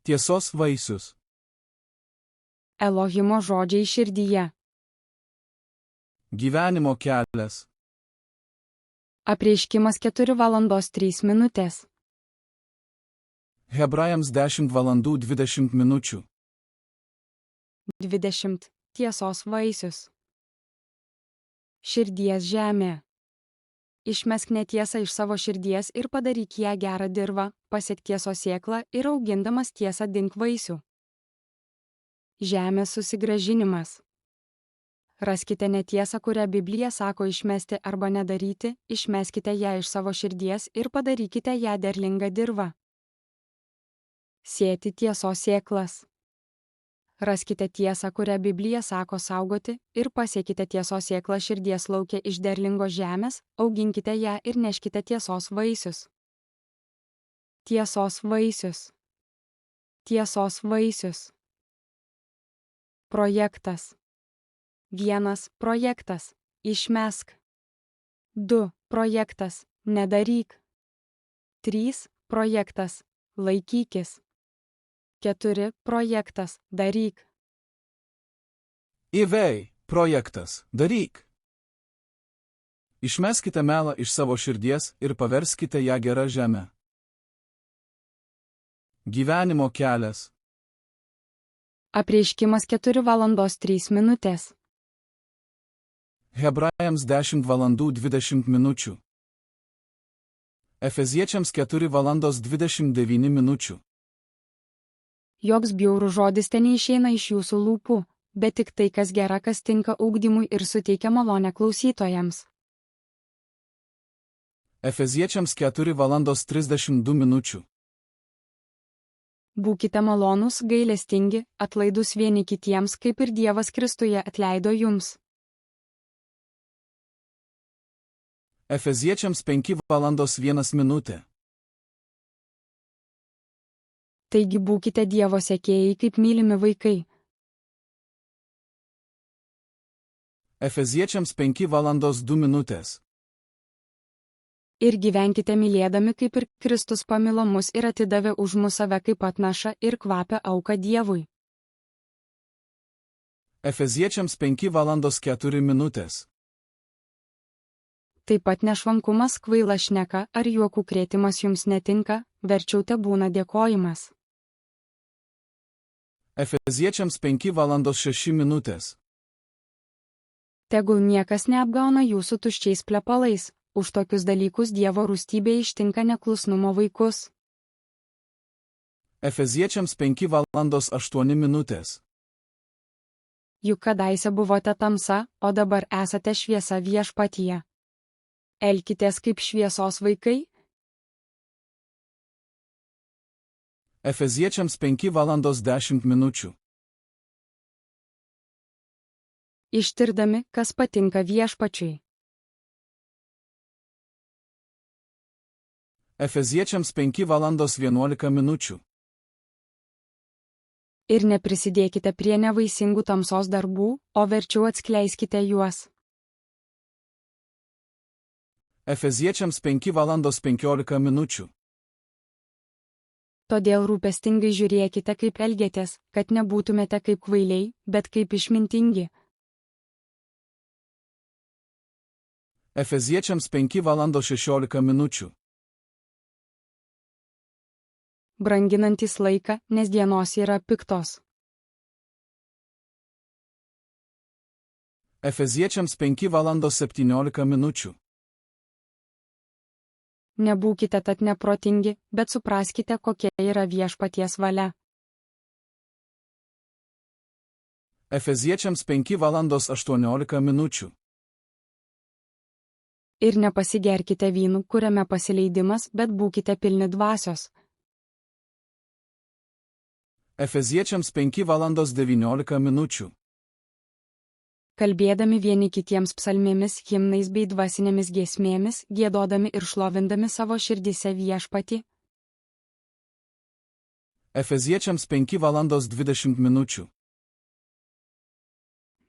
Tiesos vaisius. Elohimo žodžiai širdyje. Gyvenimo kelias. Apreiškimas 4:03. Hebrajams 10:20. 20. Tiesos vaisius. Širdies žemė. Išmesk netiesą iš savo širdies ir padaryk ją gerą dirvą, pasiek tiesos sėklą ir augindamas tiesą dink vaisių. Žemės susigrąžinimas. Raskite netiesą, kurią Biblija sako išmesti arba nedaryti, išmeskite ją iš savo širdies ir padarykite ją derlingą dirvą. Sėti tiesos sėklas. Raskite tiesą, kurią Biblija sako saugoti, ir pasiekite tiesos sėklą širdies lauke iš derlingos žemės, auginkite ją ir neškite tiesos vaisius. Tiesos vaisius. Tiesos vaisius. Projektas. 1. Projektas. Išmesk. 2. Projektas. Nedaryk. 3. Projektas. Laikykis. 4. Projektas. Daryk. Įvei, projektas, daryk. Išmeskite melą iš savo širdies ir paverskite ją gerą žemę. Gyvenimo kelias. Apreiškimas 4:03. Hebrajams 10:20. Efeziečiams 4:29. Joks bjaurus žodis ten neišeina iš jūsų lūpų, bet tik tai, kas gera, kas tinka ugdymui ir suteikia malonę klausytojams. Efeziečiams 4:32. Būkite malonūs, gailestingi, atlaidūs vieni kitiems, kaip ir Dievas Kristuje atleido jums. Efeziečiams 5:1. Taigi būkite Dievo sekėjai kaip mylimi vaikai. Efeziečiams 5:2. Ir gyvenkite mylėdami, kaip ir Kristus pamilo mus ir atidavė už mus save kaip atnašą ir kvapę auką Dievui. Efeziečiams 5:4. Taip pat nešvankumas, kvaila šneka ar juokų krėtimas jums netinka, verčiau te būna dėkojimas. Efeziečiams 5:6. Tegul niekas neapgauna jūsų tuščiais plepalais, už tokius dalykus Dievo rūstybė ištinka neklusnumo vaikus. Efeziečiams 5:8. Juk kadaise buvote tamsa, o dabar esate šviesa viešpatyje. Elkitės kaip šviesos vaikai. Efeziečiams 5:10. Ištirdami, kas patinka viešpačiui. Efeziečiams 5:11. Ir neprisidėkite prie nevaisingų tamsos darbų, o verčiau atskleiskite juos. Efeziečiams 5:15. Todėl rūpestingai žiūrėkite, kaip elgiatės, kad nebūtumėte kaip kvailiai, bet kaip išmintingi. Efeziečiams 5:16. Branginantis laiką, nes dienos yra piktos. Efeziečiams 5:17. Nebūkite tad neprotingi, bet supraskite, kokia yra viešpaties valia. Efeziečiams 5:18. Ir nepasigerkite vynu, kuriame pasileidimas, bet būkite pilni dvasios. Efeziečiams 5:19. Kalbėdami vieni kitiems psalmėmis, himnais bei dvasinėmis giesmėmis, giedodami ir šlovindami savo širdyse viešpatį. Efeziečiams 5:20.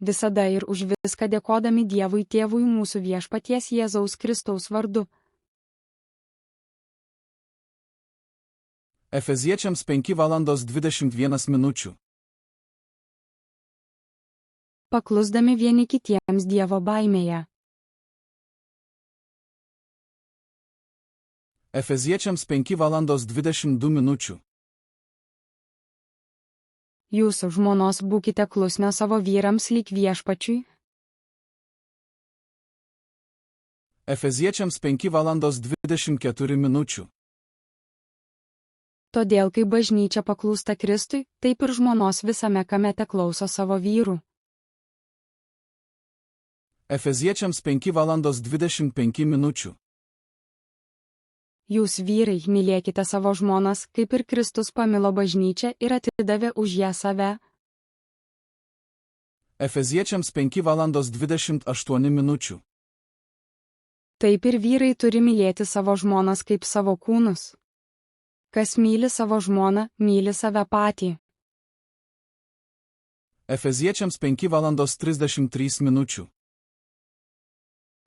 Visada ir už viską dėkodami Dievui Tėvui mūsų viešpaties Jėzaus Kristaus vardu. Efeziečiams 5:21 min. Paklusdami vieni kitiems Dievo baimėje. Efeziečiams 5:22 min. Jūsų žmonos būkite klusnios savo vyrams lyg Viešpačiui. Efeziečiams 5:24 min. Todėl, kai bažnyčia paklūsta Kristui, taip ir žmonos visame kame teklauso savo vyrų. Efeziečiams 5:25 min. Jūs vyrai mylėkite savo žmonas, kaip ir Kristus pamilo bažnyčią ir atidavė už ją save. Efeziečiams 5:28 min. Taip ir vyrai turi mylėti savo žmonas kaip savo kūnus. Kas myli savo žmoną, myli save patį. Efeziečiams 5:33 min.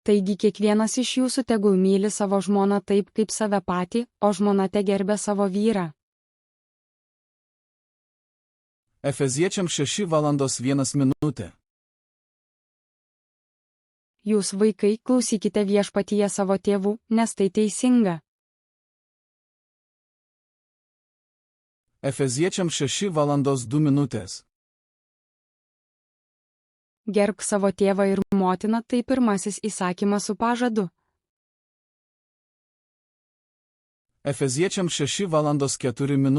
Taigi kiekvienas iš jūsų tegul myli savo žmoną taip kaip save patį, o žmona tegerbia savo vyrą. Efeziečiams 6:1 min. Jūs vaikai klausykite viešpatyje savo tėvų, nes tai teisinga. Efeziečiams 6:2 min. Gerbk savo tėvą ir motiną, tai pirmasis įsakymas su pažadu. Efeziečiams 6:4 min.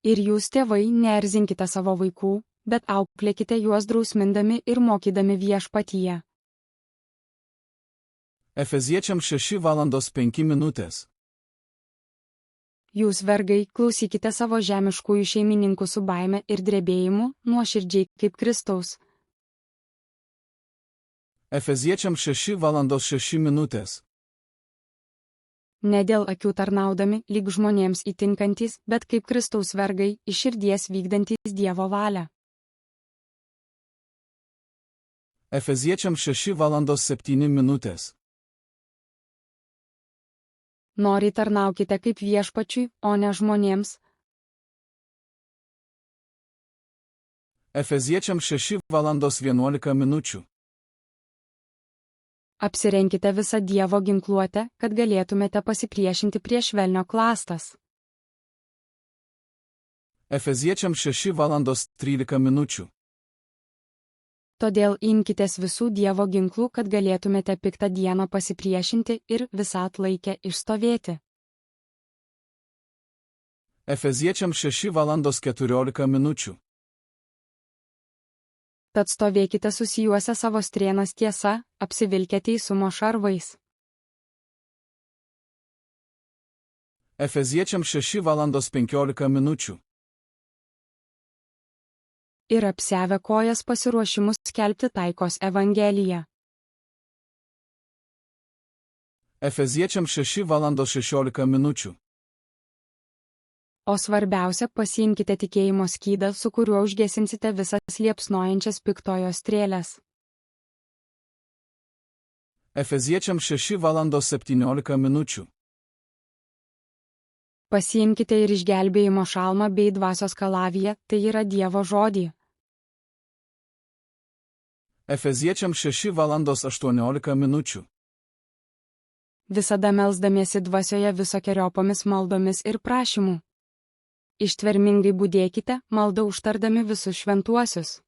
Ir jūs tėvai neerzinkite savo vaikų, bet auklėkite juos drausmindami ir mokydami viešpatyje. Efeziečiams 6:5 min. Jūs vergai klausykite savo žemiškųjų šeimininkų su baime ir drebėjimu, nuoširdžiai kaip Kristaus. Efeziečiams 6:6 min. Ne dėl akių tarnaudami, lyg žmonėms įtinkantys, bet kaip Kristaus vergai, iš širdies vykdantys Dievo valią. Efeziečiams 6:7 min. Noriai tarnaukite kaip Viešpačiui, o ne žmonėms. Efeziečiams 6:11 min. Apsirenkite visą Dievo ginkluotę, kad galėtumėte pasipriešinti prieš velnio klastas. Efeziečiams 6:13 min. Todėl imkitės visų Dievo ginklų, kad galėtumėte piktą dieną pasipriešinti ir visą atlaikę išstovėti. Efeziečiams 6:14 min. Tad stovėkite susijuose savo strėnas tiesa, apsivilkę teisumo šarvais. Efeziečiams 6:15 min. Ir apsiavę kojas pasiruošimus skelbti taikos evangeliją. Efeziečiams 6:16 min. O svarbiausia, pasiimkite tikėjimo skydą, su kuriuo užgesinsite visas liepsnojančias piktojo strėles. Efeziečiams 6:17 min. Pasiimkite ir išgelbėjimo šalmą bei dvasios kalaviją, tai yra Dievo žodį. Efeziečiams 6:18 min. Visada melsdamiesi dvasioje visokiojopomis maldomis ir prašymų. Ištvermingai budėkite, maldą užtardami visus šventuosius.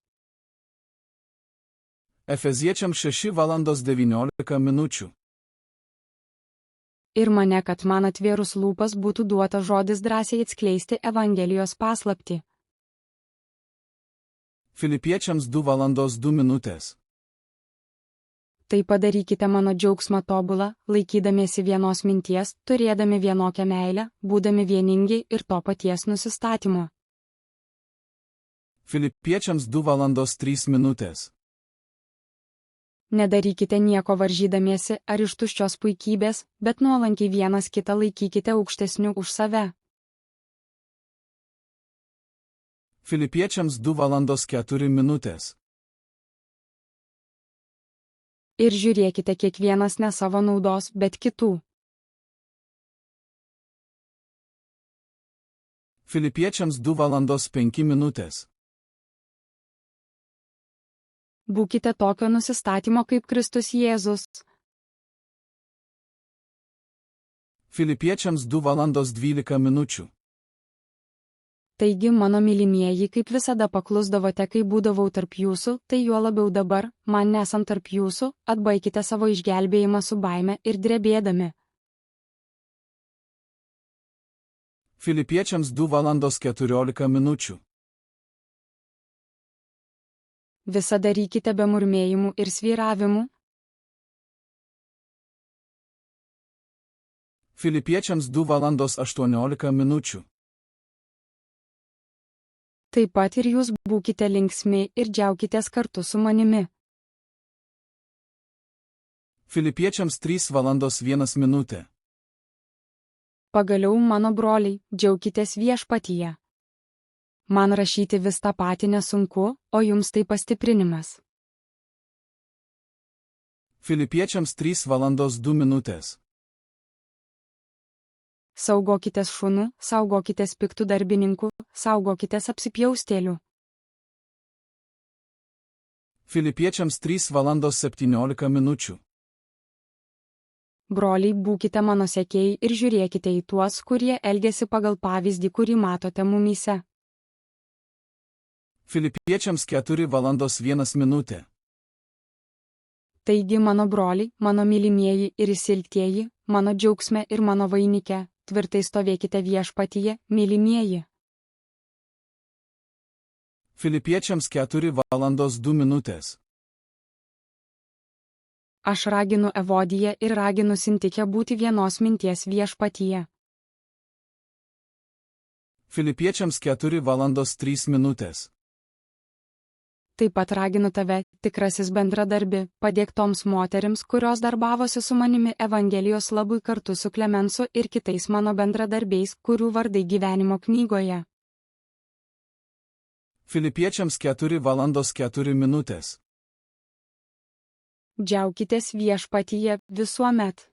Efeziečiams 6:19 min. Ir mane, kad man atvėrus lūpas būtų duota žodis drąsiai atskleisti Evangelijos paslaptį. Filipiečiams 2:2 min. Tai padarykite mano džiaugsmą tobulą, laikydamiesi vienos minties, turėdami vienokią meilę, būdami vieningi ir to paties nusistatymo. Filipiečiams 2:3 min. Nedarykite nieko varžydamiesi ar iš tuščios puikybės, bet nuolankiai vienas kitą laikykite aukštesniu už save. Filipiečiams 2:4 min. Ir žiūrėkite kiekvienas ne savo naudos, bet kitų. Filipiečiams 2:05. Būkite tokio nusistatymo kaip Kristus Jėzus. Filipiečiams 2:12. Taigi, mano mylimieji, kaip visada paklusdavote, kai būdavau tarp jūsų, tai juo labiau dabar, man nesant tarp jūsų, atbaikite savo išgelbėjimą su baime ir drebėdami. Filipiečiams 2:14. Visą darykite be murmėjimų ir svyravimų. Filipiečiams 2:18. Taip pat ir jūs būkite linksmi ir džiaukitės kartu su manimi. Filipiečiams 3:01. Pagaliau, mano broliai, džiaukitės viešpatyje. Man rašyti vis tą patį nesunku, o jums tai pastiprinimas. Filipiečiams 3:02. Saugokitės šunų, saugokitės piktų darbininkų, saugokitės apsipjaustėlių. Filipiečiams 3:17. Broliai, būkite mano sekėjai ir žiūrėkite į tuos, kurie elgesi pagal pavyzdį, kurį matote mumyse. Filipiečiams 4:01. Taigi, mano broliai, mano mylimieji ir įsilgtieji, mano džiaugsme ir mano vainike, tvirtai stovėkite viešpatyje, mylimieji. Filipiečiams 4:02. Aš raginu Evodiją ir raginu Sintikę būti vienos minties viešpatyje. Filipiečiams 4:03. Taip pat raginu tave, tikrasis bendradarbi, padėk toms moterims, kurios darbavosi su manimi Evangelijos labui kartu su Klemensu ir kitais mano bendradarbiais, kurių vardai gyvenimo knygoje. Filipiečiams 4:04. Džiaukitės viešpatyje visuomet.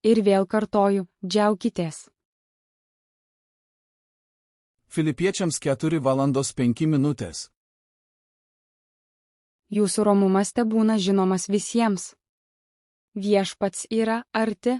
Ir vėl kartoju, džiaukitės. Filipiečiams 4:05. Jūsų romumas tebūna žinomas visiems. Viešpats yra arti.